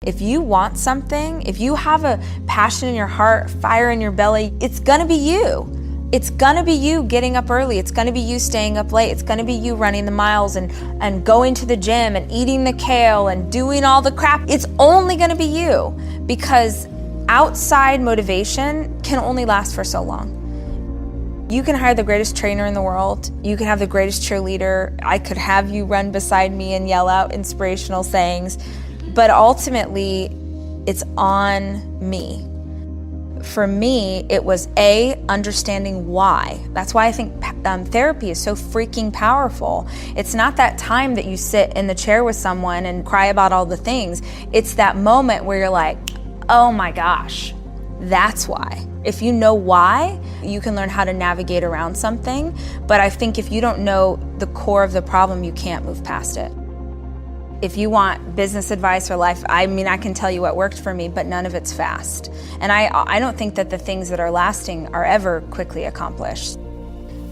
If you want something, if you have a passion in your heart, fire in your belly, it's gonna be you. It's gonna be you getting up early. It's gonna be you staying up late. It's gonna be you running the miles and going to the gym and eating the kale and doing all the crap. It's only gonna be you, because outside motivation can only last for so long. You can hire the greatest trainer in the world. You can have the greatest cheerleader. I could have you run beside me and yell out inspirational sayings, but ultimately it's on me. For me, it was understanding why. That's why I think therapy is so freaking powerful. It's not that time that you sit in the chair with someone and cry about all the things. It's that moment where you're like, oh my gosh, that's why. If you know why, you can learn how to navigate around something. But I think if you don't know the core of the problem, you can't move past it. If you want business advice or life, I mean, I can tell you what worked for me, but none of it's fast. And I don't think that the things that are lasting are ever quickly accomplished.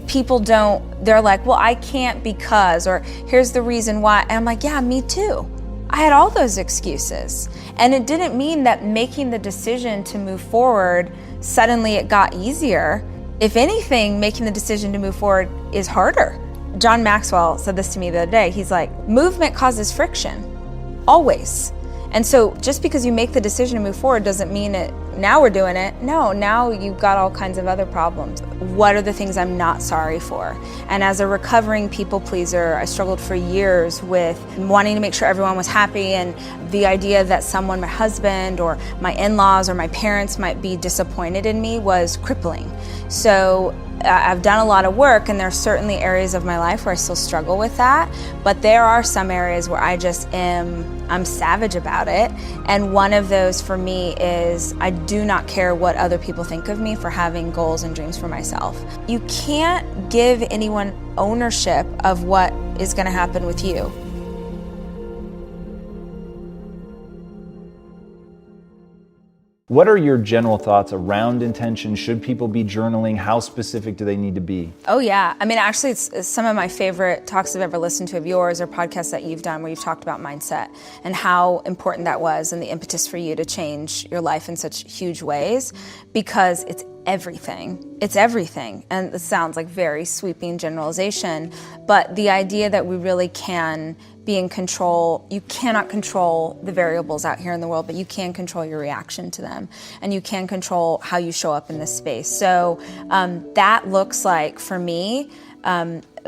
People they're like, well, I can't because, or here's the reason why. And I'm like, yeah, me too. I had all those excuses. And it didn't mean that making the decision to move forward, suddenly it got easier. If anything, making the decision to move forward is harder. John Maxwell said this to me the other day. He's like, movement causes friction, always. And so just because you make the decision to move forward doesn't mean now we're doing it. No, now you've got all kinds of other problems. What are the things I'm not sorry for? And as a recovering people pleaser, I struggled for years with wanting to make sure everyone was happy, and the idea that someone, my husband or my in-laws or my parents, might be disappointed in me was crippling. So I've done a lot of work, and there are certainly areas of my life where I still struggle with that, but there are some areas where I'm savage about it. And one of those for me is I do not care what other people think of me for having goals and dreams for myself. You can't give anyone ownership of what is going to happen with you. What are your general thoughts around intention? Should people be journaling? How specific do they need to be? Oh yeah, I mean, actually it's some of my favorite talks I've ever listened to of yours, or podcasts that you've done where you've talked about mindset and how important that was and the impetus for you to change your life in such huge ways, because it's everything. It's everything. And it sounds like very sweeping generalization, but the idea that we really can be in control. You cannot control the variables out here in the world, but you can control your reaction to them, and you can control how you show up in this space. So that looks like, for me,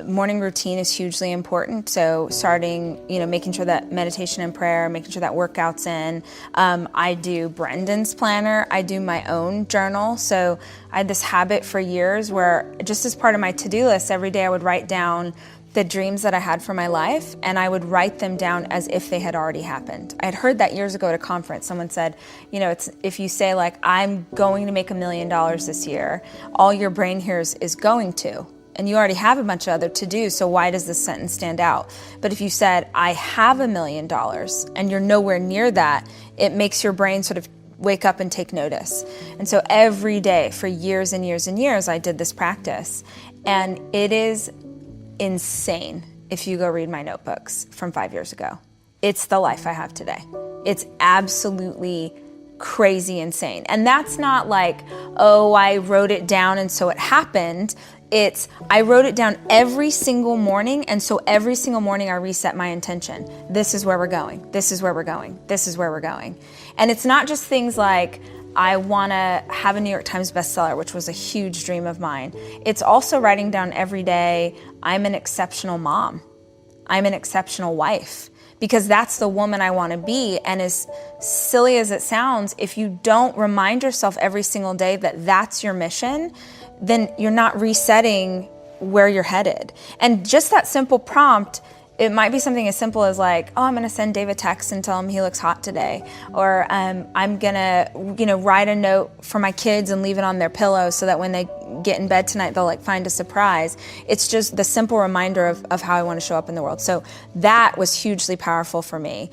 morning routine is hugely important. So starting, making sure that meditation and prayer, making sure that workout's in. I do Brendan's planner. I do my own journal. So I had this habit for years where, just as part of my to-do list, every day I would write down the dreams that I had for my life, and I would write them down as if they had already happened. I had heard that years ago at a conference. Someone said, it's if you say like, I'm going to make $1 million this year, all your brain hears is going to, and you already have a bunch of other to-dos, so why does this sentence stand out? But if you said, I have $1 million, and you're nowhere near that, it makes your brain sort of wake up and take notice. And so every day for years and years and years, I did this practice, and it is insane if you go read my notebooks from 5 years ago. It's the life I have today. It's absolutely crazy insane. And that's not like, oh, I wrote it down and so it happened. It's, I wrote it down every single morning, and so every single morning I reset my intention. This is where we're going. This is where we're going. This is where we're going. And it's not just things like, I want to have a New York Times bestseller, which was a huge dream of mine. It's also writing down every day, I'm an exceptional mom. I'm an exceptional wife, because that's the woman I want to be. And as silly as it sounds, if you don't remind yourself every single day that that's your mission, then you're not resetting where you're headed. And just that simple prompt, it might be something as simple as like, oh, I'm gonna send Dave a text and tell him he looks hot today. Or I'm gonna, write a note for my kids and leave it on their pillow so that when they get in bed tonight, they'll like find a surprise. It's just the simple reminder of how I wanna show up in the world. So that was hugely powerful for me.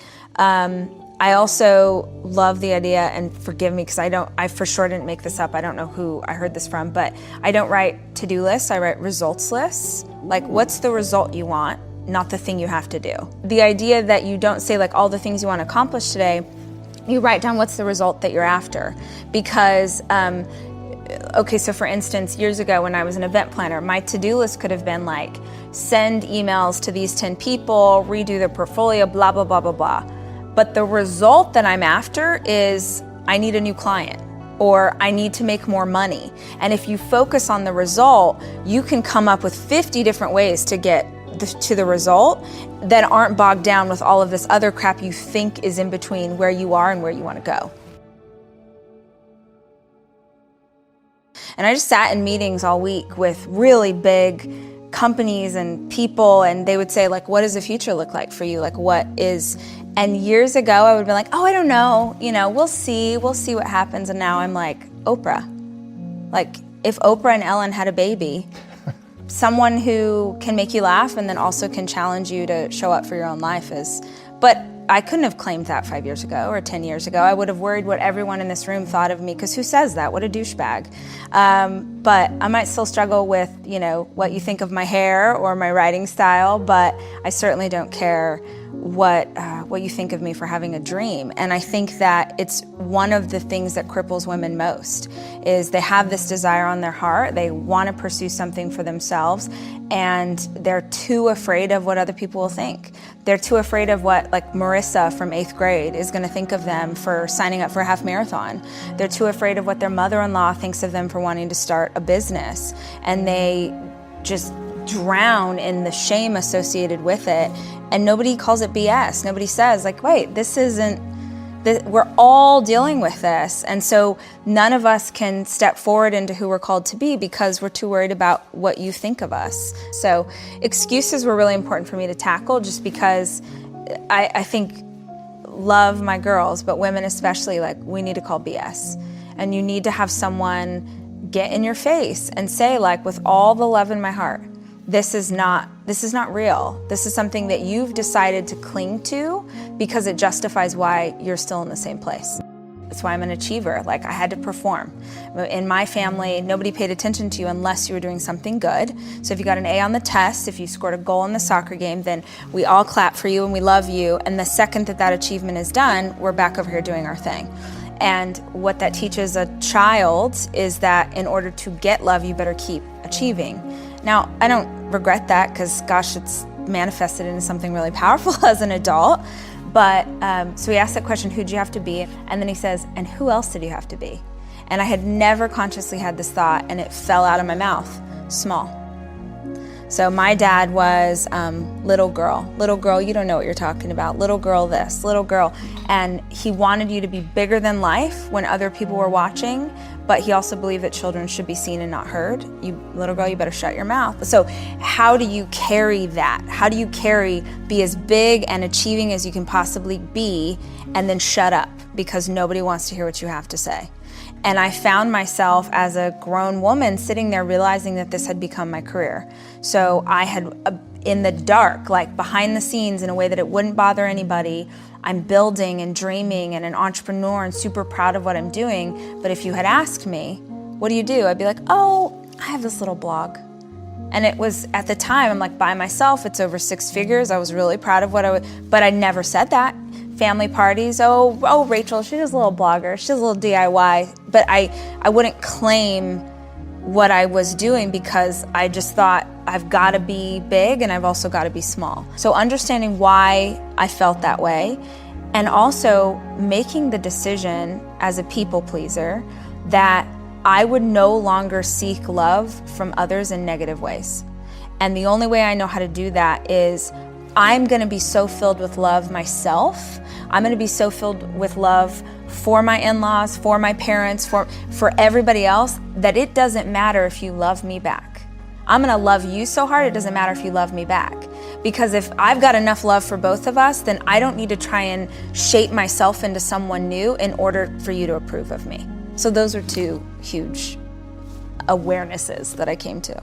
I also love the idea, and forgive me because I for sure didn't make this up. I don't know who I heard this from, but I don't write to-do lists, I write results lists. Like, what's the result you want, not the thing you have to do. The idea that you don't say like all the things you want to accomplish today, you write down what's the result that you're after. Because, okay, so for instance, years ago when I was an event planner, my to-do list could have been like, send emails to these 10 people, redo their portfolio, blah, blah, blah, blah, blah. But the result that I'm after is I need a new client, or I need to make more money. And if you focus on the result, you can come up with 50 different ways to get to the result that aren't bogged down with all of this other crap you think is in between where you are and where you want to go. And I just sat in meetings all week with really big companies and people, and they would say, like, what does the future look like for you? Like, what is... And years ago, I would be like, oh, I don't know. We'll see what happens. And now I'm like, Oprah. Like, if Oprah and Ellen had a baby, someone who can make you laugh and then also can challenge you to show up for your own life is... But I couldn't have claimed that 5 years ago or 10 years ago. I would have worried what everyone in this room thought of me, because who says that? What a douchebag. But I might still struggle with, what you think of my hair or my writing style, but I certainly don't care what you think of me for having a dream. And I think that it's one of the things that cripples women most, is they have this desire on their heart, they want to pursue something for themselves, and they're too afraid of what other people will think. They're too afraid of what, like, Marissa from 8th grade is going to think of them for signing up for a half marathon. They're too afraid of what their mother-in-law thinks of them for wanting to start a business. And they just drown in the shame associated with it. And nobody calls it BS. Nobody says, like, wait, we're all dealing with this. And so none of us can step forward into who we're called to be because we're too worried about what you think of us. So excuses were really important for me to tackle, just because I think, love my girls, but women especially, like, we need to call BS. And you need to have someone get in your face and say, like, with all the love in my heart, this is not real. This is something that you've decided to cling to because it justifies why you're still in the same place. That's why I'm an achiever. Like, I had to perform. In my family, nobody paid attention to you unless you were doing something good. So if you got an A on the test, if you scored a goal in the soccer game, then we all clap for you and we love you. And the second that achievement is done, we're back over here doing our thing. And what that teaches a child is that in order to get love, you better keep achieving. Now, I don't regret that, because, gosh, it's manifested into something really powerful as an adult. But so he asked that question, who'd you have to be? And then he says, and who else did you have to be? And I had never consciously had this thought, and it fell out of my mouth, small. So my dad was little girl, you don't know what you're talking about, little girl this, little girl. And he wanted you to be bigger than life when other people were watching, but he also believed that children should be seen and not heard. You, little girl, you better shut your mouth. So how do you carry that? How do you be as big and achieving as you can possibly be, and then shut up because nobody wants to hear what you have to say? And I found myself as a grown woman sitting there realizing that this had become my career. So I had, in the dark, like behind the scenes in a way that it wouldn't bother anybody, I'm building and dreaming and an entrepreneur and super proud of what I'm doing. But if you had asked me, what do you do? I'd be like, oh, I have this little blog. And it was, at the time, I'm like, by myself, it's over 6 figures. I was really proud of what but I never said that. Family parties, oh, Rachel, she's just a little blogger, she's a little DIY. But I wouldn't claim what I was doing, because I just thought, I've got to be big and I've also got to be small. So understanding why I felt that way, and also making the decision as a people pleaser that I would no longer seek love from others in negative ways. And the only way I know how to do that is I'm going to be so filled with love myself. I'm going to be so filled with love for my in-laws, for my parents, for everybody else, that it doesn't matter if you love me back. I'm going to love you so hard, it doesn't matter if you love me back. Because if I've got enough love for both of us, then I don't need to try and shape myself into someone new in order for you to approve of me. So those are 2 huge awarenesses that I came to.